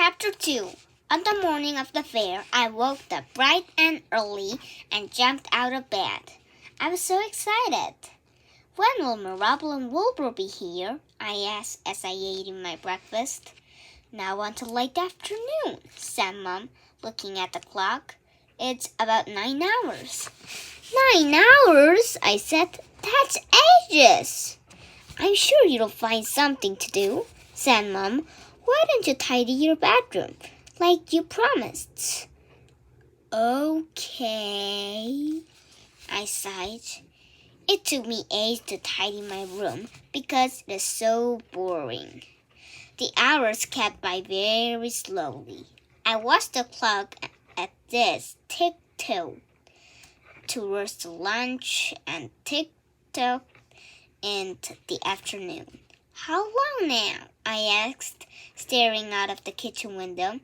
Chapter 2. On the morning of the fair, I woke up bright and early and jumped out of bed. I was so excited. When will Mirabel and Wilbur be here? I asked as I ate my breakfast. Not until late afternoon, said Mom, looking at the clock. It's about 9 hours. 9 hours? I said. That's ages. I'm sure you'll find something to do, said Mom. Why don't you tidy your bedroom, like you promised? Okay, I sighed. It took me ages to tidy my room because it is so boring. The hours kept by very slowly. I watched the clock at this tick-tock towards the lunch and tick-tock into the afternoon. How long now? I asked, staring out of the kitchen window.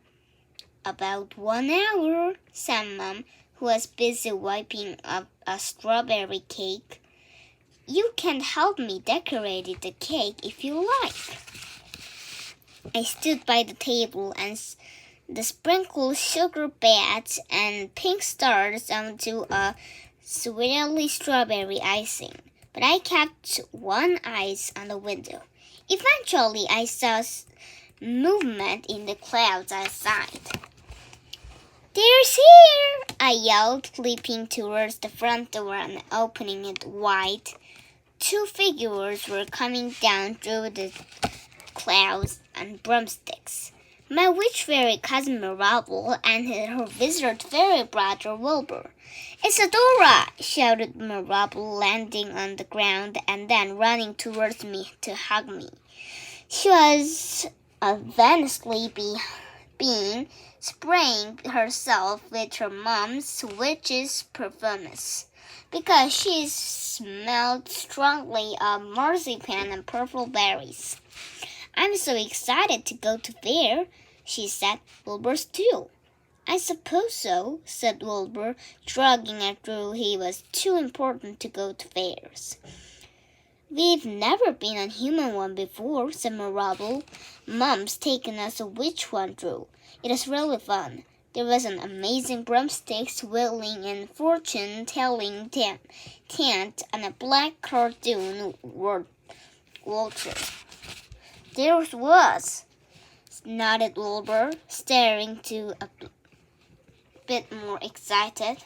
About 1 hour, said Mom, who was busy wiping up a strawberry cake. You can help me decorate the cake if you like. I stood by the table and sprinkled sugar beds and pink stars onto a swirly strawberry icing, but I kept one eye on the window. Eventually, I saw movement in the clouds outside. There's here! I yelled, leaping towards the front door and opening it wide. 2 figures were coming down through the clouds on broomsticks. My witch fairy cousin Mirabel and her wizard fairy brother Wilbur. Isadora! Shouted Mirabel, landing on the ground and then running towards me to hug me. She was a Venusly being, spraying herself with her mom's witch's perfumes, because she smelled strongly of marzipan and purple berries. I'm so excited to go to fair, she said. Wilbur's too. I suppose so, said Wilbur, shrugging as though he was too important to go to fairs. We've never been on a human one before, said Mirabel. Mom's taken us a witch one through. It is really fun. There was an amazing broomstick swirling and fortune-telling tent and a black cartoon vulture. There was, nodded Wilbur, staring to a bit more excited.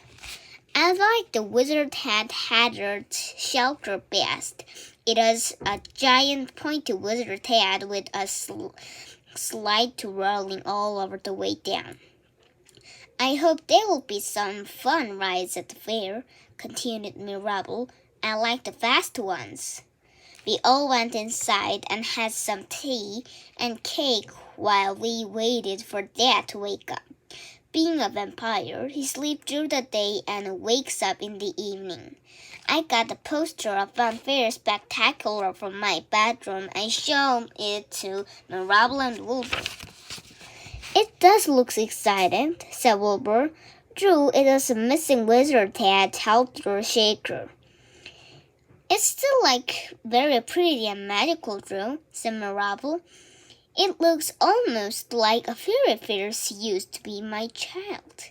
I like the wizard hat-hatted shelter best. It is a giant pointy wizard hat with a slide to rolling all over the way down. I hope there will be some fun rides at the fair, continued Mirabel. I like the fast ones. We all went inside and had some tea and cake while we waited for Dad to wake up. Being a vampire, he sleeps through the day and wakes up in the evening. I got a poster of Fun Fair Spectacular from my bedroom and showed it to Mirabel and Wilbur. It does look exciting, said Wilbur. True, it is a missing wizard hat helter shaker. It's still very pretty and magical, Drew, said Mirabel. It looks almost like a fairy fair used to be my child,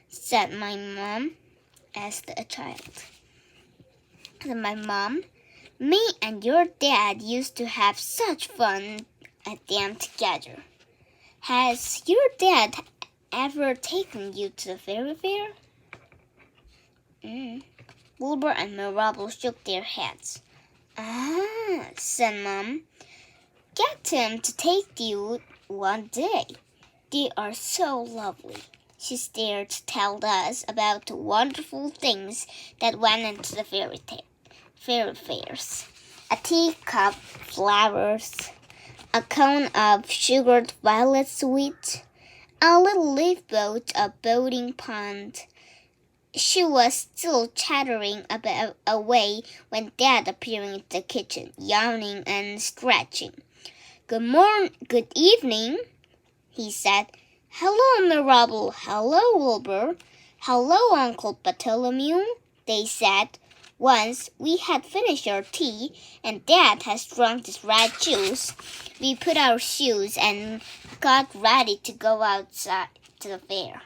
said my mom, as a child. My mom, me and your dad used to have such fun at them together. Has your dad ever taken you to the fairy fair? Wilbur and Mirabel shook their heads. Ah, said Mom. Get him to take you one day. They are so lovely. She started to tell us about the wonderful things that went into the fairy fairs. A teacup, flowers, a cone of sugared violet sweet, a little leaf boat, a boating pond. She was still chattering away when Dad appeared in the kitchen, yawning and stretching. Good evening, he said. Hello, Mirabel. Hello, Wilbur. Hello, Uncle Bartholomew, they said. Once we had finished our tea and Dad had drunk this red juice, we put our shoes and got ready to go outside to the fair.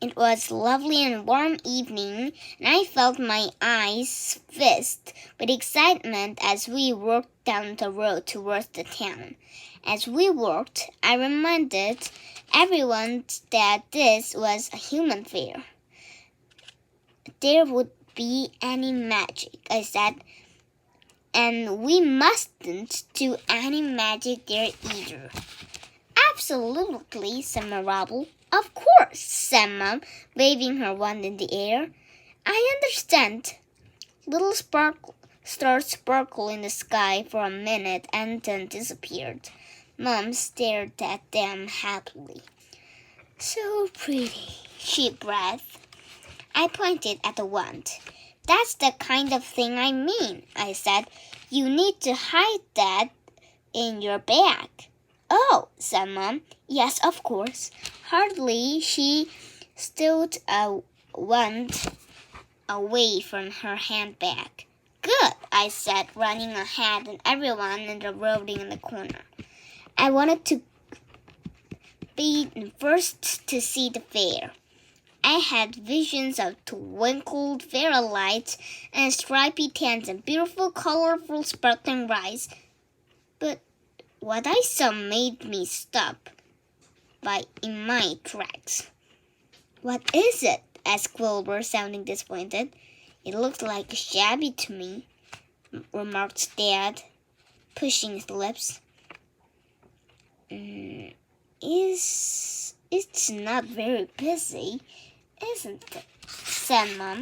It was a lovely and warm evening, and I felt my eyes feast with excitement as we walked down the road towards the town. As we walked, I reminded everyone that this was a human fair. There would be any magic, I said, and we mustn't do any magic there either. Absolutely, said Marable. Of course, said Mom, waving her wand in the air. I understand. Little stars sparkled in the sky for a minute and then disappeared. Mom stared at them happily. So pretty, she breathed. I pointed at the wand. That's the kind of thing I mean, I said. You need to hide that in your bag. Oh, said Mom. Yes, of course. Hardly she stowed a wand away from her handbag. Good, I said, running ahead and everyone in the rolling in the corner. I wanted to be first to see the fair. I had visions of twinkled fairy lights and stripy tents and beautiful, colorful, sparkling rides. But what I saw made me stop in my tracks. What is it? Asked Wilbur, sounding disappointed. It looked like shabby to me, remarked Dad, pushing his lips. It's not very busy, isn't it? Said Mom.